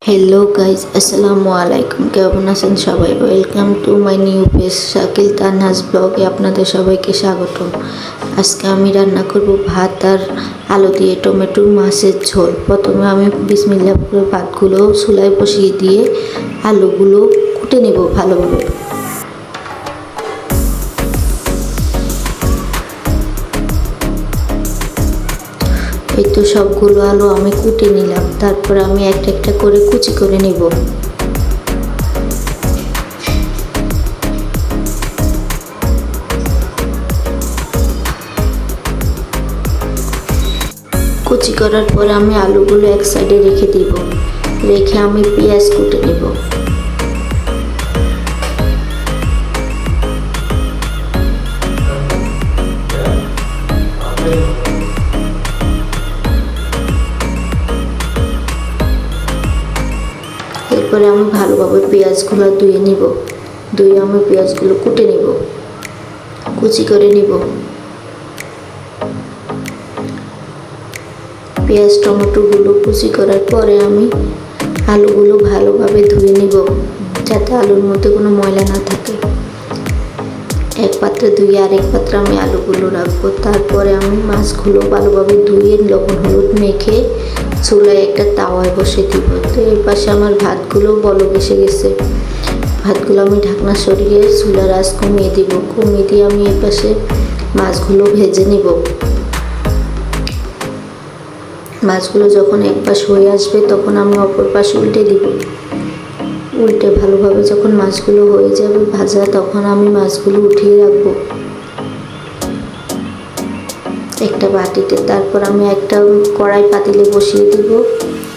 Hello guys, আসসালামু আলাইকুম। কেমন আছেন সবাই? Welcome to my new page Shakil Tanhaj ব্লগে আপনাদের সবাইকে স্বাগতম। আজকে আমি রান্না করব ভাত আর আলু দিয়ে টমেটো মাছের ঝোল। প্রথমে আমি বিসমিল্লাহ করে ভাতগুলো চুলায় বসিয়ে দিয়ে আলুগুলো কুটে নেব ভালোভাবে। এই তো সবগুলো আলু আমি কুটে নিলাম, তারপর আমি একটা একটা করে কুচি করে নেব। কুচি করার পর আমি আলুগুলো এক সাইডে রেখে দিব, রেখে আমি পেঁয়াজ কুটে নেব। এরপরে আমি ভালোভাবে পেঁয়াজগুলো ধুয়ে নিব, ধুয়ে আমি পেঁয়াজগুলো কুটে নিব, কুচি করে নিব। পেঁয়াজ টমেটোগুলো কুচি করার পরে আমি আলুগুলো ভালোভাবে ধুয়ে নিব, যাতে আলুর মধ্যে কোনো ময়লা না থাকে। এক পাত্রে ধুয়ে আরেক পাত্রে আমি আলুগুলো রাখবো। তারপরে আমি মাছগুলো ভালোভাবে ধুয়ে লবণ হলুদ মেখে চুলায় একটা তাওয়ায় বসে দিব। তো এই পাশে আমার ভাতগুলো বলক এসে গেছে। ভাতগুলো আমি ঢাকনা সরিয়ে চুলার আঁচ কমিয়ে দিব, কমিয়ে দিয়ে আমি এই পাশে মাছগুলো ভেজে নিব। মাছগুলো যখন এক পাশ হয়ে আসবে তখন আমি অপর পাশ উল্টে দিব। উল্টে ভালোভাবে যখন মাছগুলো হয়ে যাবে ভাজা, তখন আমি মাছগুলো উঠিয়ে রাখবো একটা বাটিতে। তারপর আমি একটা কড়াই পাতিলে বসিয়ে দিব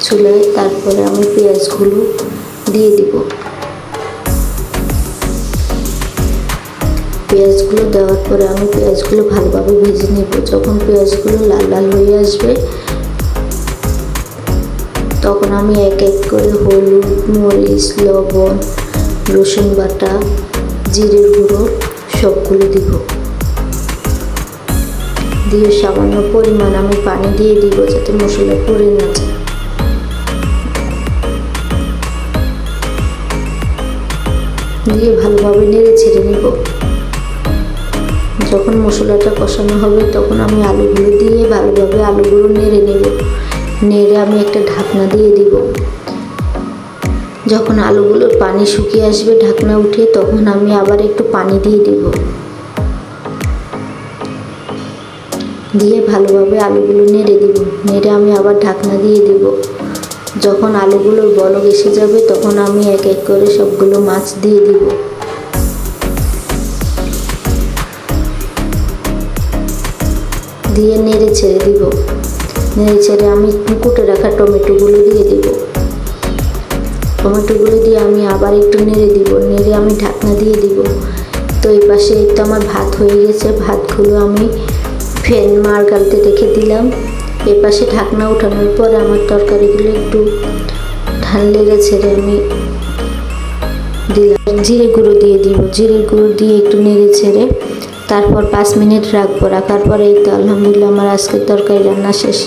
চুলায়। তারপরে আমি পেঁয়াজগুলো দিয়ে দিব। পেঁয়াজগুলো দেওয়ার পরে আমি পেঁয়াজগুলো ভালোভাবে ভেজে নেব। যখন পেঁয়াজগুলো লাল লাল হয়ে আসবে তখন আমি এক এক করে হলুদ, মরিচ, লবণ, রসুন বাটা, জিরের গুঁড়ো সবগুলো দিব। দিয়ে সামান্য পরিমাণ আমি পানি দিয়ে দিব, যাতে মশলা পুড়ে না যায়। দিয়ে ভালোভাবে নেড়ে ছেড়ে নিব। যখন মশলাটা কষানো হবে তখন আমি আলুগুলো দিয়ে ভালোভাবে আলুগুলো নেড়ে নেব। নেড়ে আমি একটা ঢাকনা দিয়ে দিব। যখন আলুগুলোর পানি শুকিয়ে আসবে ঢাকনা উঠে, তখন আমি আবার একটু পানি দিয়ে দিব। দিয়ে ভালোভাবে আলুগুলো নেড়ে দিব। নেড়ে আমি আবার ঢাকনা দিয়ে দিব। যখন আলুগুলোর বলক এসে যাবে তখন আমি এক এক করে সবগুলো মাছ দিয়ে দিব। দিয়ে নেড়ে ছেড়ে দিব। নেড়ে ছেড়ে আমি কুটে রাখা টমেটোগুলো দিয়ে দিব। টমেটোগুলো দিয়ে আমি আবার একটু নেড়ে দিব। নেড়ে আমি ঢাকনা দিয়ে দিব। তো এই পাশে একটু আমার ভাত হয়ে গেছে। ভাতগুলো আমি ফ্যান মারগালতে রেখে দিলাম। এ পাশে ঢাকনা উঠানোর পরে আমার তরকারিগুলো একটু নেড়ে ছেড়ে আমি দিলাম। জিরে গুঁড়ো দিয়ে দিব। জিরে গুঁড়ো দিয়ে একটু নেড়ে ছেড়ে তারপর 5 মিনিট রাখবো। রাখার পরে এই তো আলহামদুলিল্লাহ আমার আজকের তরকারি রান্না শেষ।